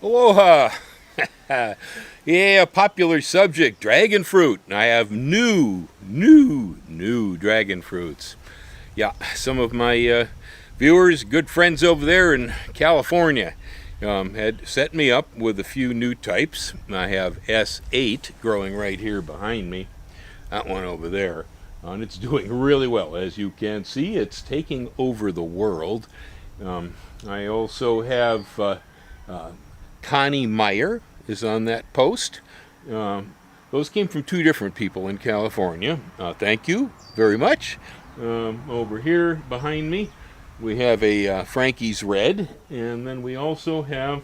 Aloha! Yeah, popular subject, dragon fruit. I have new dragon fruits. Yeah, some of my viewers, good friends over there in California, had set me up with a few new types. I have S8 growing right here behind me, that one over there. And it's doing really well. As you can see, it's taking over the world. I also have Connie Meyer is on that post. Um, those came from two different people in California. Thank you very much. Over here behind me, we have a Frankie's Red, and then we also have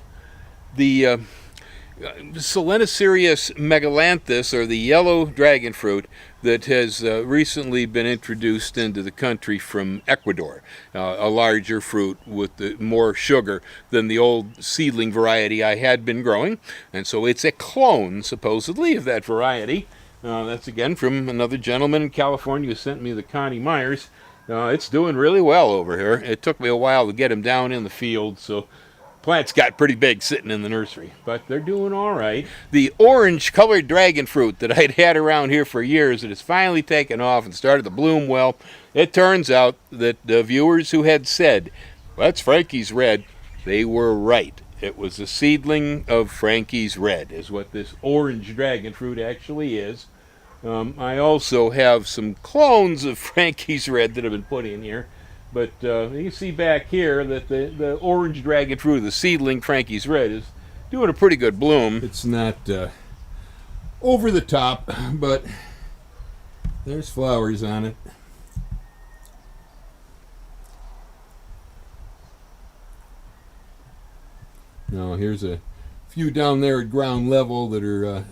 the Solenocerius megalanthus, or the yellow dragon fruit, that has recently been introduced into the country from Ecuador. A larger fruit with more sugar than the old seedling variety I had been growing, and so it's a clone, supposedly, of that variety. That's again from another gentleman in California who sent me the Connie Myers. It's doing really well over here. It took me a while to get him down in the field, so plants got pretty big sitting in the nursery, but they're doing all right. The orange colored dragon fruit that I'd had around here for years, it has finally taken off and started to bloom well. It turns out that the viewers who had said, well, that's Frankie's Red, they were right. It was a seedling of Frankie's Red, is what this orange dragon fruit actually is. I also have some clones of Frankie's Red that have been put in here. But you can see back here that the orange dragon fruit, the seedling Frankie's Red, is doing a pretty good bloom. It's not over the top, but there's flowers on it. Now here's a few down there at ground level that are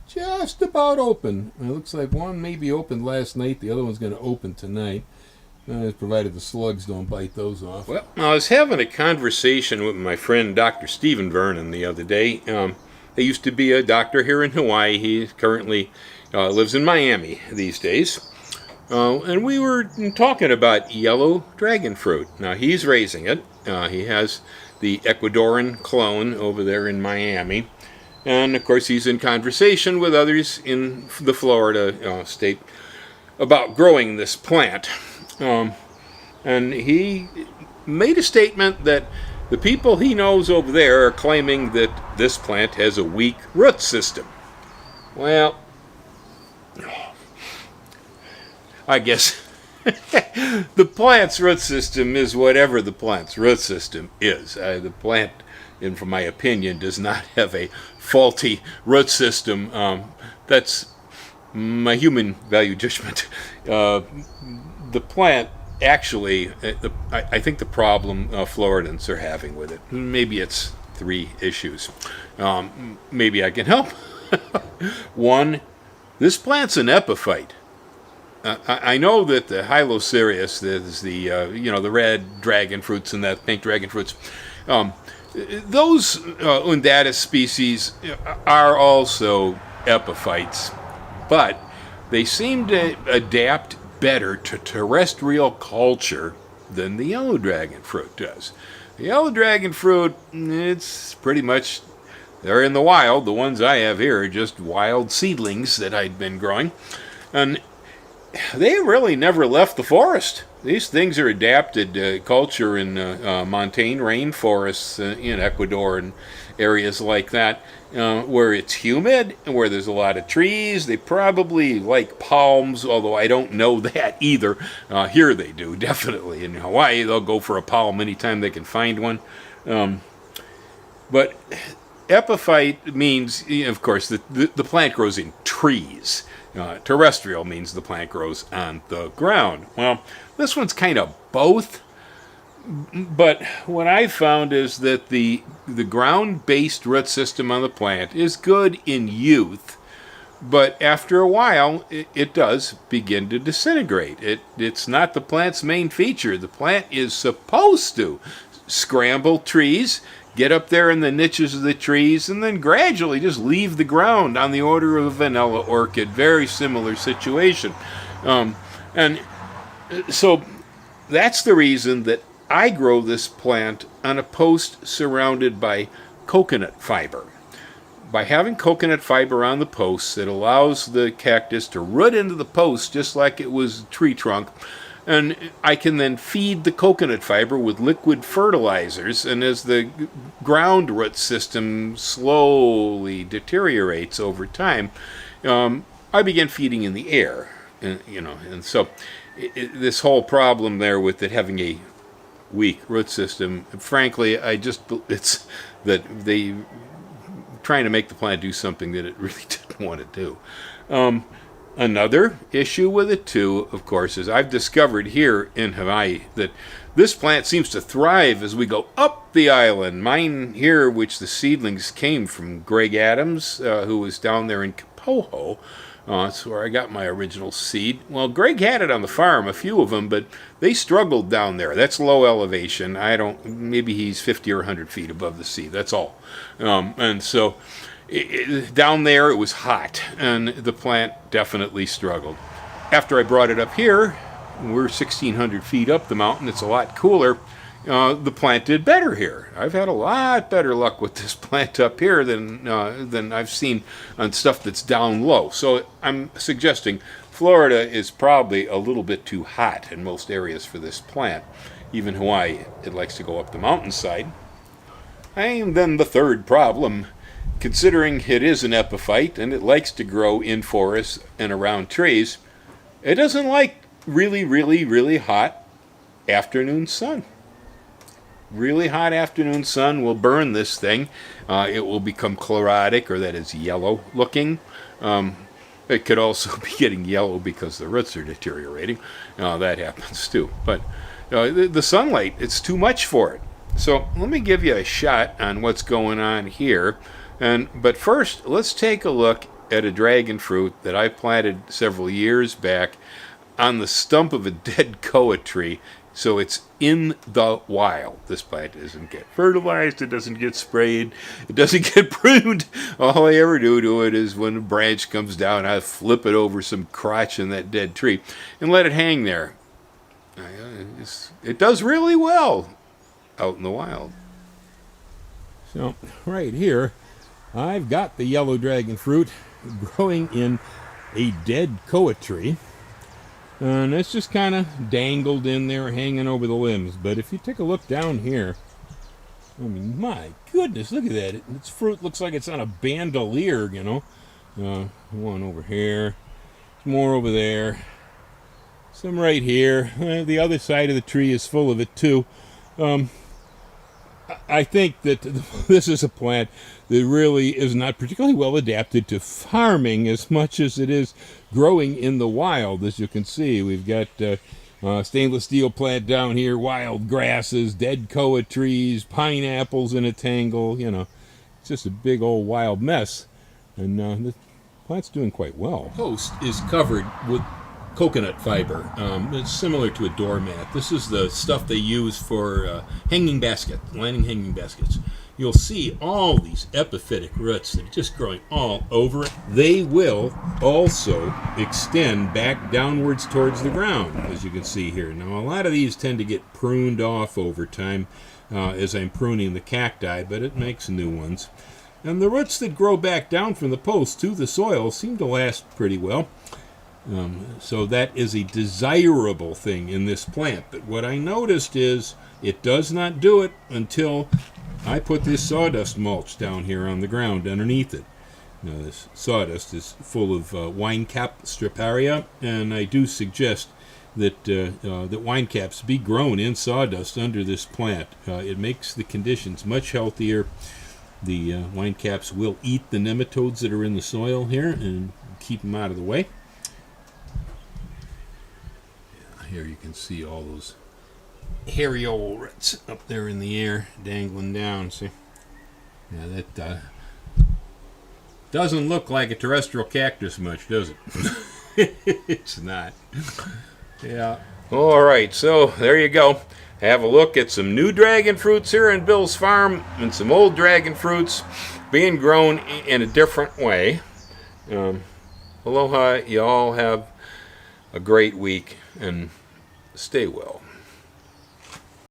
just about open. It looks like one maybe opened last night, the other one's going to open tonight. Provided the slugs don't bite those off. Well, I was having a conversation with my friend Dr. Stephen Vernon the other day. He used to be a doctor here in Hawaii. He currently lives in Miami these days. And we were talking about yellow dragon fruit. Now, he's raising it. He has the Ecuadorian clone over there in Miami. And, of course, he's in conversation with others in the Florida state about growing this plant. And he made a statement that the people he knows over there are claiming that this plant has a weak root system. Well, I guess the plant's root system is whatever the plant's root system is. The plant, in my opinion, does not have a faulty root system. That's my human value judgment. The plant, actually, I think the problem Floridans are having with it, maybe it's three issues. Maybe I can help. One, this plant's an epiphyte. I know that the Hylocereus, is the the red dragon fruits and that pink dragon fruits, those Undatus species are also epiphytes, but they seem to adapt better to terrestrial culture than the yellow dragon fruit does. The yellow dragon fruit, it's pretty much, they're in the wild. The ones I have here are just wild seedlings that I'd been growing. And they really never left the forest. These things are adapted to culture in montane rainforests in Ecuador and areas like that, where it's humid and where there's a lot of trees. They probably like palms, although I don't know that either. Here they do, definitely. In Hawaii, they'll go for a palm anytime they can find one. But epiphyte means, of course, the plant grows in trees. Terrestrial means the plant grows on the ground. Well, this one's kind of both. But what I found is that the ground-based root system on the plant is good in youth, but after a while, it does begin to disintegrate. It's not the plant's main feature. The plant is supposed to scramble trees, get up there in the niches of the trees, and then gradually just leave the ground on the order of a vanilla orchid. Very similar situation. And so that's the reason that I grow this plant on a post surrounded by coconut fiber. By having coconut fiber on the posts, it allows the cactus to root into the post just like it was a tree trunk. And I can then feed the coconut fiber with liquid fertilizers, and as the ground root system slowly deteriorates over time, I begin feeding in the air, and so this whole problem there with it having a weak root system, frankly, it's that they trying to make the plant do something that it really didn't want to do. Another issue with it, too, of course, is I've discovered here in Hawaii that this plant seems to thrive as we go up the island. Mine here, which the seedlings came from Greg Adams, who was down there in Kapoho. That's where I got my original seed. Well, Greg had it on the farm, a few of them, but they struggled down there. That's low elevation. Maybe he's 50 or 100 feet above the sea. That's all. And so down there it was hot, and the plant definitely struggled. After I brought it up here, we're 1,600 feet up the mountain. It's a lot cooler. The plant did better here. I've had a lot better luck with this plant up here than I've seen on stuff that's down low. So I'm suggesting Florida is probably a little bit too hot in most areas for this plant. Even Hawaii, it likes to go up the mountainside. And then the third problem, considering it is an epiphyte and it likes to grow in forests and around trees, it doesn't like really, really, really hot afternoon sun. Really hot afternoon sun will burn this thing. It will become chlorotic, or that is yellow looking. It could also be getting yellow because the roots are deteriorating. That happens too. But the sunlight, it's too much for it. So let me give you a shot on what's going on here. But first, let's take a look at a dragon fruit that I planted several years back on the stump of a dead koa tree. So it's in the wild. This plant doesn't get fertilized, it doesn't get sprayed, it doesn't get pruned. All I ever do to it is when a branch comes down, I flip it over some crotch in that dead tree and let it hang there. It does really well out in the wild. So right here, I've got the yellow dragon fruit growing in a dead koa tree. And it's just kind of dangled in there, hanging over the limbs. But if you take a look down here, I mean, my goodness, look at that. Its fruit looks like it's on a bandolier, one over here, more over there, some right here. The other side of the tree is full of it, too. I think that this is a plant that really is not particularly well adapted to farming as much as it is growing in the wild. As you can see, we've got stainless steel plant down here, wild grasses, dead koa trees, pineapples in a tangle. It's just a big old wild mess. And the plant's doing quite well. The post is covered with coconut fiber. It's similar to a doormat. This is the stuff they use for lining hanging baskets. You'll see all these epiphytic roots that are just growing all over it. They will also extend back downwards towards the ground, as you can see here. Now, a lot of these tend to get pruned off over time as I'm pruning the cacti, but it makes new ones. And the roots that grow back down from the post to the soil seem to last pretty well. So that is a desirable thing in this plant. But what I noticed is it does not do it until I put this sawdust mulch down here on the ground underneath it. Now, this sawdust is full of wine cap striparia, and I do suggest that wine caps be grown in sawdust under this plant. It makes the conditions much healthier. The wine caps will eat the nematodes that are in the soil here and keep them out of the way. Here you can see all those hairy old roots up there in the air dangling down. See? Yeah, that doesn't look like a terrestrial cactus much, does it? It's not. Yeah. All right, so there you go. Have a look at some new dragon fruits here in Bill's farm and some old dragon fruits being grown in a different way. Aloha, you all have a great week and stay well.